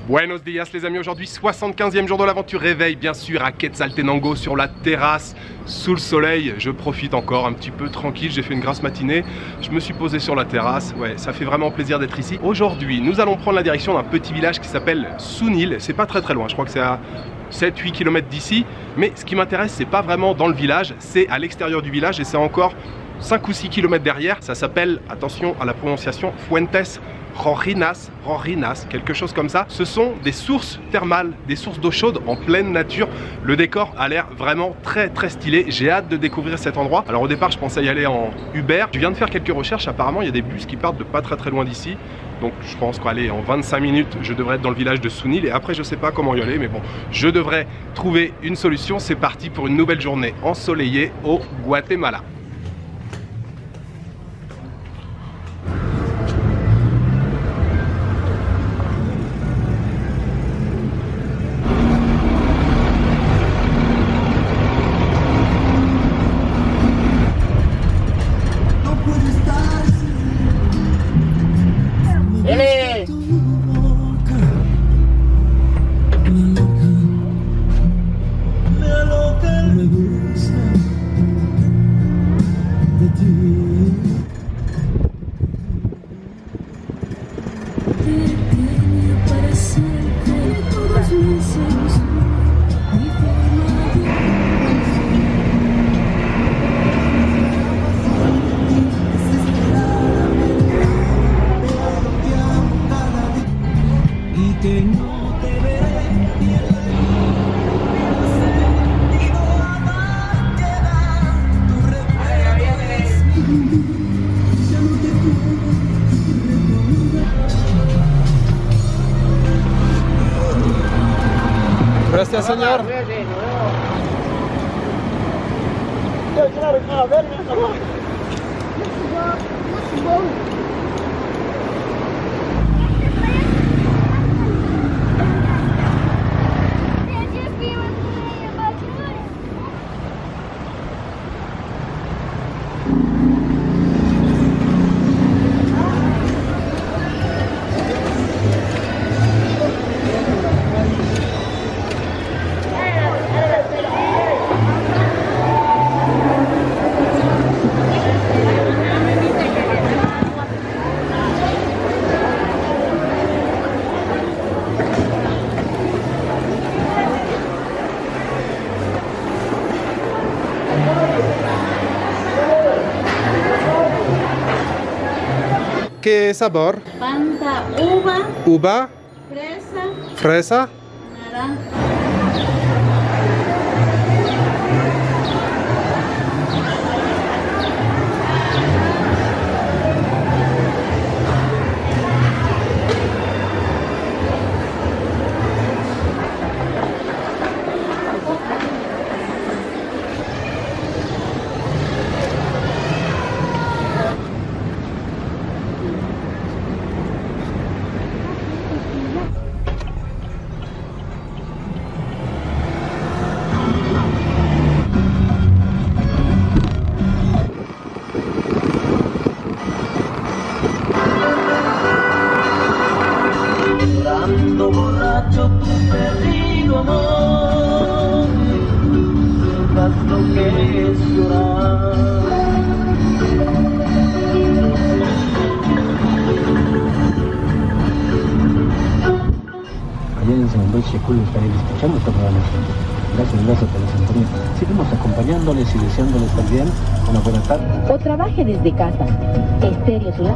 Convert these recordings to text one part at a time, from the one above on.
Buenos dias les amis, aujourd'hui 75e jour de l'aventure, réveil bien sûr à Quetzaltenango sur la terrasse, sous le soleil. Je profite encore un petit peu tranquille, j'ai fait une grasse matinée, je me suis posé sur la terrasse, ouais ça fait vraiment plaisir d'être ici. Aujourd'hui nous allons prendre la direction d'un petit village qui s'appelle Sunil, c'est pas très loin, je crois que c'est à 7-8 km d'ici. Mais ce qui m'intéresse c'est pas vraiment dans le village, c'est à l'extérieur du village et c'est encore 5 ou 6 km derrière. Ça s'appelle, attention à la prononciation, Fuentes Rorinas, quelque chose comme ça. Ce sont des sources thermales, des sources d'eau chaude en pleine nature. Le décor a l'air vraiment très stylé. J'ai hâte de découvrir cet endroit. Alors au départ je pensais y aller en Uber. Je viens de faire quelques recherches, apparemment il y a des bus qui partent de pas très loin d'ici. Donc je pense qu'aller en 25 minutes je devrais être dans le village de Sunil. Et après je sais pas comment y aller, mais bon, je devrais trouver une solution. C'est parti pour une nouvelle journée ensoleillée au Guatemala. Gracias, señor. ¿Qué sabor? Fanta, uva, Uva, fresa, naranja. Borracho tu perdido amor, sepas lo que es llorar. Quédense en Deutsche Cool, estaréis escuchando esta programación. Gracias por la sintonía. Seguimos acompañándoles y deseándoles también una buena tarde. O trabaje desde casa. Estéreo Ciudad.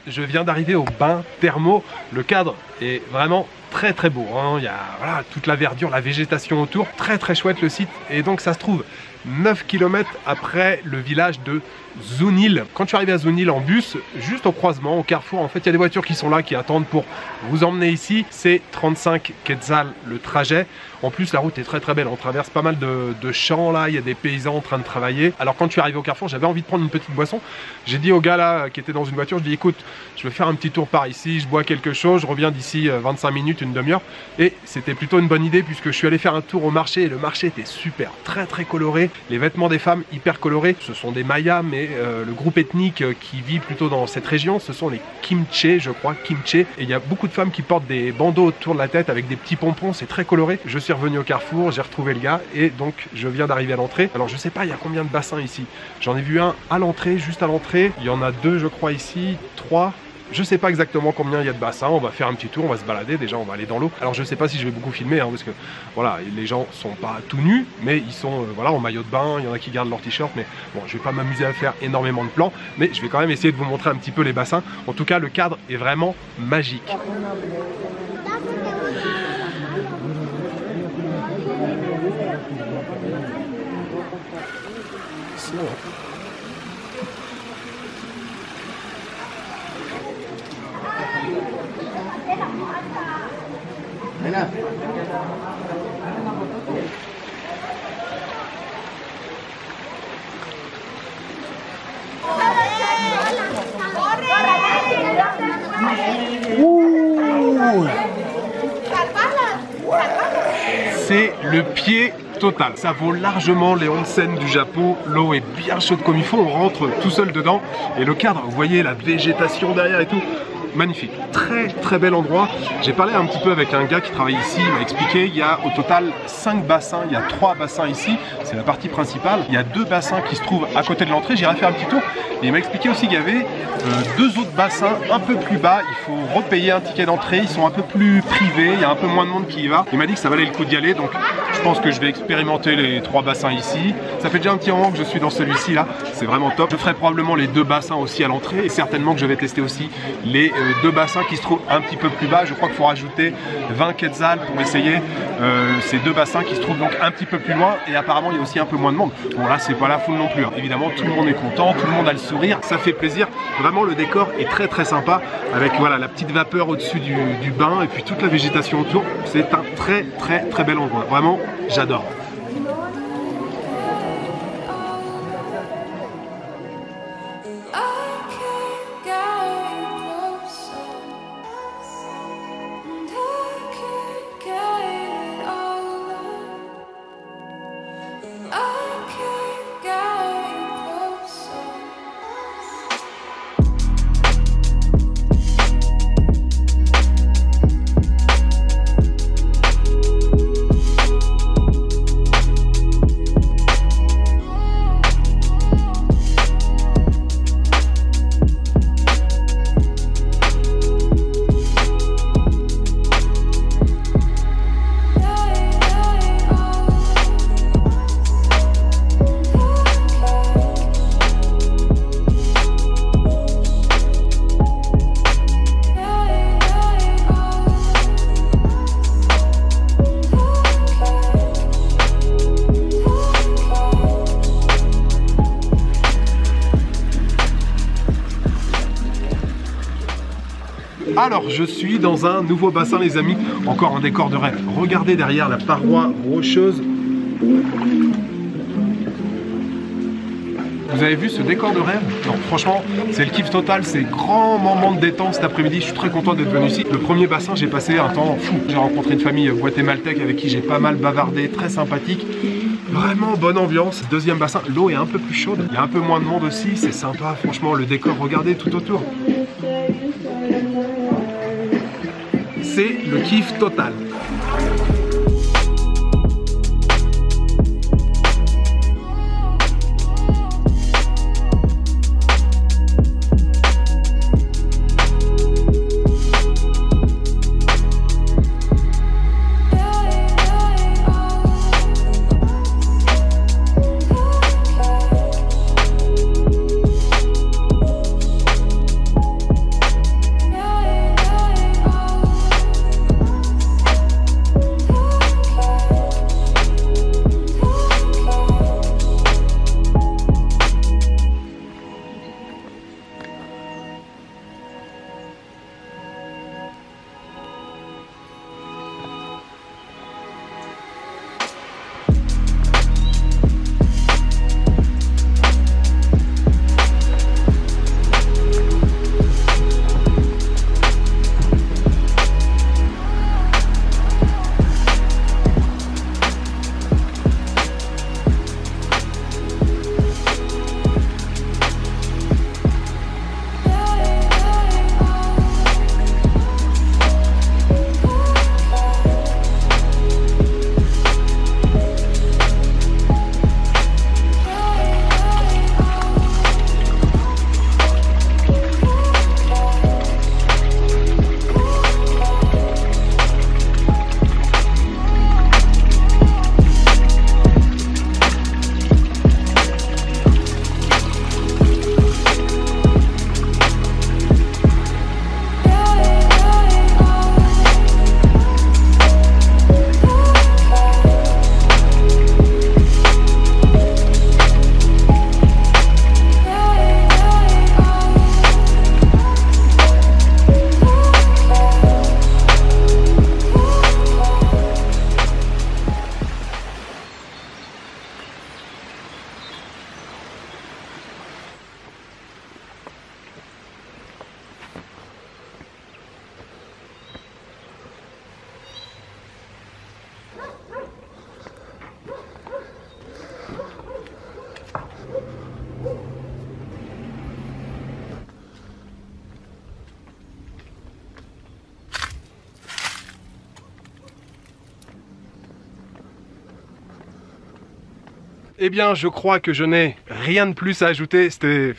Je viens d'arriver au bain thermo. Le cadre est vraiment très beau, hein. Il y a voilà, toute la verdure, la végétation autour. Très chouette le site. Et donc ça se trouve 9 km après le village de Zunil. Quand je suis arrivé à Zunil en bus, juste au croisement, au carrefour, en fait il y a des voitures qui sont là, qui attendent pour vous emmener ici. C'est 35 quetzals le trajet. En plus la route est très très belle, on traverse pas mal de champs là, il y a des paysans en train de travailler. Alors quand je suis arrivé au carrefour, j'avais envie de prendre une petite boisson. J'ai dit au gars là qui était dans une voiture, je dis écoute, je vais faire un petit tour par ici, je bois quelque chose, je reviens d'ici 25 minutes, une demi-heure. Et c'était plutôt une bonne idée puisque je suis allé faire un tour au marché et le marché était super, très très coloré. Les vêtements des femmes hyper colorés, ce sont des Mayas, mais le groupe ethnique qui vit plutôt dans cette région, ce sont les Kimché, je crois, Kimché. Et il y a beaucoup de femmes qui portent des bandeaux autour de la tête avec des petits pompons, c'est très coloré. Je suis revenu au carrefour, j'ai retrouvé le gars et donc je viens d'arriver à l'entrée. Alors je sais pas, il y a combien de bassins ici? J'en ai vu un à l'entrée, juste à l'entrée. Il y en a 2 je crois ici, 3. Je sais pas exactement combien il y a de bassins, on va faire un petit tour, on va se balader, déjà on va aller dans l'eau. Alors je sais pas si je vais beaucoup filmer, hein, parce que voilà, les gens sont pas tout nus, mais ils sont voilà, en maillot de bain, il y en a qui gardent leur t-shirt, mais bon, je vais pas m'amuser à faire énormément de plans, mais je vais quand même essayer de vous montrer un petit peu les bassins. En tout cas, le cadre est vraiment magique. C'est le pied total. Ça vaut largement les onsen du Japon. L'eau est bien chaude comme il faut. On rentre tout seul dedans. Et le cadre, vous voyez la végétation derrière et tout. Magnifique, très très bel endroit. J'ai parlé un petit peu avec un gars qui travaille ici, il m'a expliqué, il y a au total 5 bassins, il y a 3 bassins ici, c'est la partie principale. Il y a 2 bassins qui se trouvent à côté de l'entrée, j'irai faire un petit tour. Et il m'a expliqué aussi qu'il y avait 2 autres bassins un peu plus bas, il faut repayer un ticket d'entrée, ils sont un peu plus privés, il y a un peu moins de monde qui y va. Il m'a dit que ça valait le coup d'y aller, donc je pense que je vais expérimenter les 3 bassins ici. Ça fait déjà un petit moment que je suis dans celui-ci là, c'est vraiment top. Je ferai probablement les 2 bassins aussi à l'entrée et certainement que je vais tester aussi les 2 bassins qui se trouvent un petit peu plus bas. Je crois qu'il faut rajouter 20 quetzals pour essayer ces 2 bassins qui se trouvent donc un petit peu plus loin et apparemment il y a aussi un peu moins de monde. Bon là c'est pas la foule non plus, hein. Évidemment tout le monde est content, tout le monde a le sourire, ça fait plaisir. Vraiment le décor est très très sympa avec voilà la petite vapeur au-dessus du bain et puis toute la végétation autour. C'est un très très très bel endroit, vraiment j'adore. Alors je suis dans un nouveau bassin les amis, encore un décor de rêve. Regardez derrière la paroi rocheuse. Vous avez vu ce décor de rêve? Donc franchement c'est le kiff total, c'est grand moment de détente cet après-midi, je suis très content d'être venu ici. Le premier bassin j'ai passé un temps fou, j'ai rencontré une famille guatémaltèque avec qui j'ai pas mal bavardé, très sympathique. Vraiment bonne ambiance. Deuxième bassin, l'eau est un peu plus chaude, il y a un peu moins de monde aussi, c'est sympa franchement le décor, regardez tout autour. C'est le kiff total. Eh bien, je crois que je n'ai rien de plus à ajouter. C'était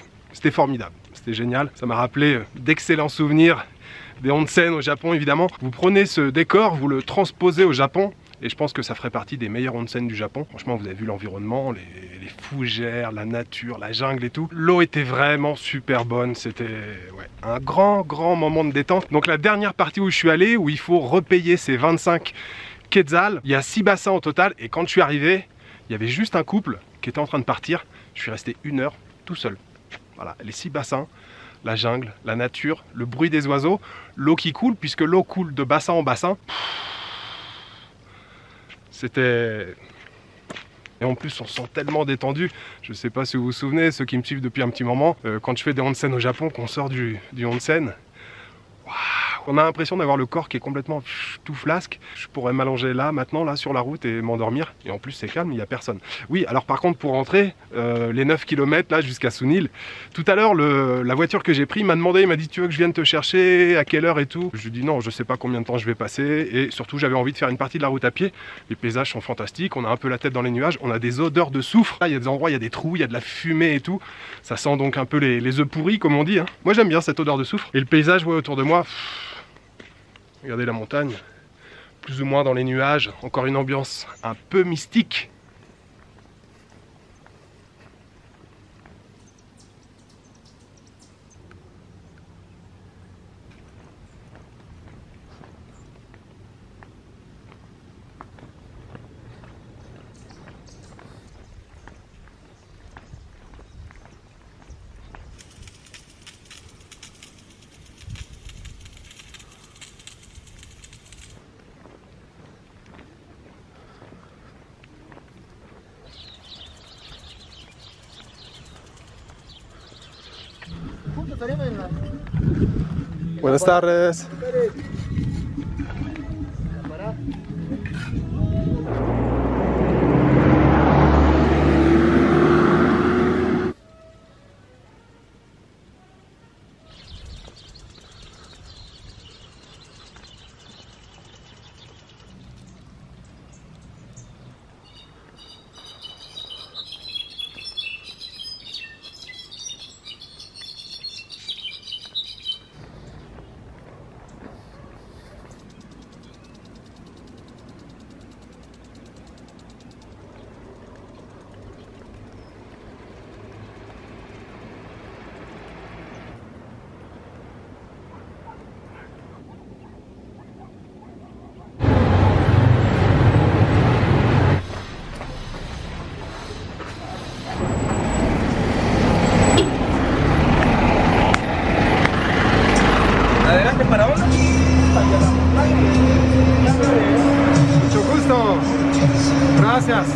formidable, c'était génial. Ça m'a rappelé d'excellents souvenirs des onsen au Japon, évidemment. Vous prenez ce décor, vous le transposez au Japon, et je pense que ça ferait partie des meilleurs onsen du Japon. Franchement, vous avez vu l'environnement, les fougères, la nature, la jungle et tout. L'eau était vraiment super bonne. C'était un grand moment de détente. Donc la dernière partie où je suis allé, où il faut repayer ces 25 quetzals, il y a 6 bassins au total, et quand je suis arrivé, il y avait juste un couple qui était en train de partir. Je suis resté 1 heure tout seul. Voilà, les 6 bassins, la jungle, la nature, le bruit des oiseaux, l'eau qui coule, puisque l'eau coule de bassin en bassin. C'était... Et en plus, on se sent tellement détendu. Je ne sais pas si vous vous souvenez, ceux qui me suivent depuis un petit moment, quand je fais des onsen au Japon, qu'on sort du onsen, on a l'impression d'avoir le corps qui est complètement tout flasque. Je pourrais m'allonger là, maintenant, là, sur la route et m'endormir. Et en plus, c'est calme, il n'y a personne. Oui, alors par contre, pour rentrer, les 9 km là jusqu'à Sunil, tout à l'heure, la voiture que j'ai prise m'a demandé, il m'a dit, tu veux que je vienne te chercher, à quelle heure et tout. Je lui ai dit non, je sais pas combien de temps je vais passer. Et surtout, j'avais envie de faire une partie de la route à pied. Les paysages sont fantastiques, on a un peu la tête dans les nuages, on a des odeurs de soufre. Là, il y a des endroits, il y a des trous, il y a de la fumée et tout. Ça sent donc un peu les œufs pourris, comme on dit, hein. Moi, j'aime bien cette odeur de soufre. Et le paysage, autour de moi... Regardez la montagne, plus ou moins dans les nuages, encore une ambiance un peu mystique. Buenas tardes. Mucho gusto. Gracias.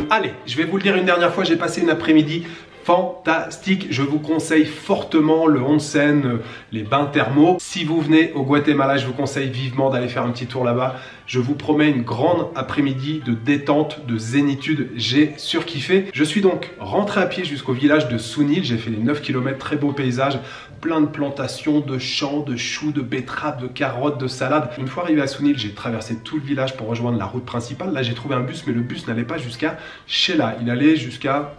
Allez, je vais vous le dire une dernière fois, j'ai passé une après-midi fantastique. Je vous conseille fortement le onsen, les bains thermaux. Si vous venez au Guatemala, je vous conseille vivement d'aller faire un petit tour là-bas. Je vous promets une grande après-midi de détente, de zénitude. J'ai surkiffé. Je suis donc rentré à pied jusqu'au village de Sunil. J'ai fait les 9 km, très beau paysage, plein de plantations, de champs, de choux, de betteraves, de carottes, de salades. Une fois arrivé à Sunil, j'ai traversé tout le village pour rejoindre la route principale. Là, j'ai trouvé un bus, mais le bus n'allait pas jusqu'à Shela. Il allait jusqu'à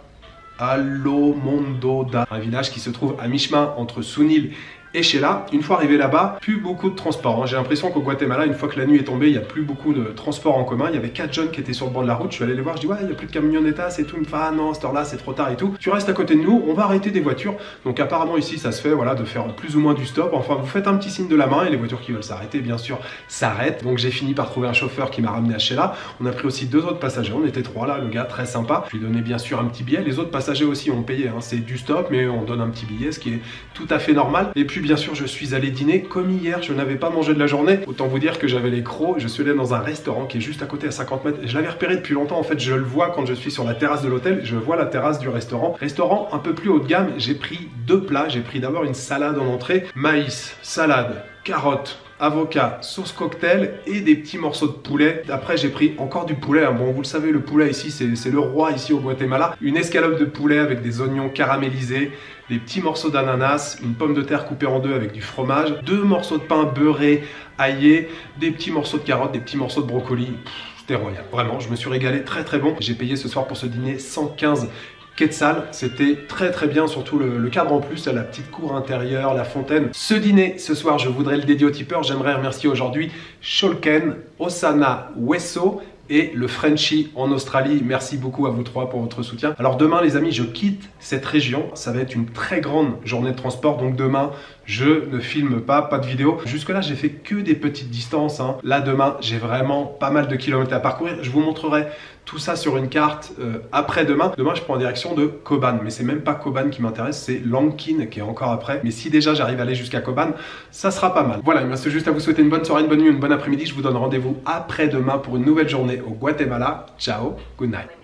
Alomondoda, un village qui se trouve à mi-chemin entre Sunil et Sheila. Une fois arrivé là-bas, plus beaucoup de transport. J'ai l'impression qu'au Guatemala, une fois que la nuit est tombée, il n'y a plus beaucoup de transport en commun. Il y avait 4 jeunes qui étaient sur le bord de la route. Je suis allé les voir, je dis ouais, il n'y a plus de camionnetas et tout. Il me fait ah non, à cette heure-là, c'est trop tard et tout. Tu restes à côté de nous, on va arrêter des voitures. Donc apparemment ici, ça se fait voilà, de faire plus ou moins du stop. Enfin, vous faites un petit signe de la main et les voitures qui veulent s'arrêter, bien sûr, s'arrêtent. Donc j'ai fini par trouver un chauffeur qui m'a ramené à Sheila. On a pris aussi 2 autres passagers. On était 3 là, le gars très sympa. Je lui ai donné bien sûr un petit billet. Les autres passagers aussi ont payé. C'est du stop, mais on donne un petit billet, ce qui est tout à fait normal. Et puis bien sûr, je suis allé dîner comme hier. Je n'avais pas mangé de la journée. Autant vous dire que j'avais les crocs. Je suis allé dans un restaurant qui est juste à côté à 50 mètres. Je l'avais repéré depuis longtemps. En fait, je le vois quand je suis sur la terrasse de l'hôtel. Je vois la terrasse du restaurant. Restaurant un peu plus haut de gamme. J'ai pris 2 plats. J'ai pris d'abord une salade en entrée. Maïs, salade, carottes, avocat, sauce cocktail et des petits morceaux de poulet. Après j'ai pris encore du poulet. Bon, vous le savez, le poulet ici c'est le roi ici au Guatemala. Une escalope de poulet avec des oignons caramélisés, des petits morceaux d'ananas, une pomme de terre coupée en 2 avec du fromage, 2 morceaux de pain beurré, aillé, des petits morceaux de carottes, des petits morceaux de brocoli. C'était royal. Vraiment, je me suis régalé, très très bon. J'ai payé ce soir pour ce dîner 115 quetzal, c'était très très bien, surtout le cadre en plus, la petite cour intérieure, la fontaine. Ce dîner, ce soir, je voudrais le dédier aux tipeurs. J'aimerais remercier aujourd'hui Sholken, Osana, Wesso et le Frenchie en Australie. Merci beaucoup à vous 3 pour votre soutien. Alors demain les amis, je quitte cette région. Ça va être une très grande journée de transport. Donc demain, je ne filme pas de vidéo. Jusque là, j'ai fait que des petites distances. Là demain, j'ai vraiment pas mal de kilomètres à parcourir. Je vous montrerai tout ça sur une carte après-demain. Demain, je prends en direction de Koban. Mais c'est même pas Koban qui m'intéresse, c'est Langkin qui est encore après. Mais si déjà j'arrive à aller jusqu'à Koban, ça sera pas mal. Voilà, il me reste juste à vous souhaiter une bonne soirée, une bonne nuit, une bonne après-midi. Je vous donne rendez-vous après-demain pour une nouvelle journée au Guatemala. Ciao, good night.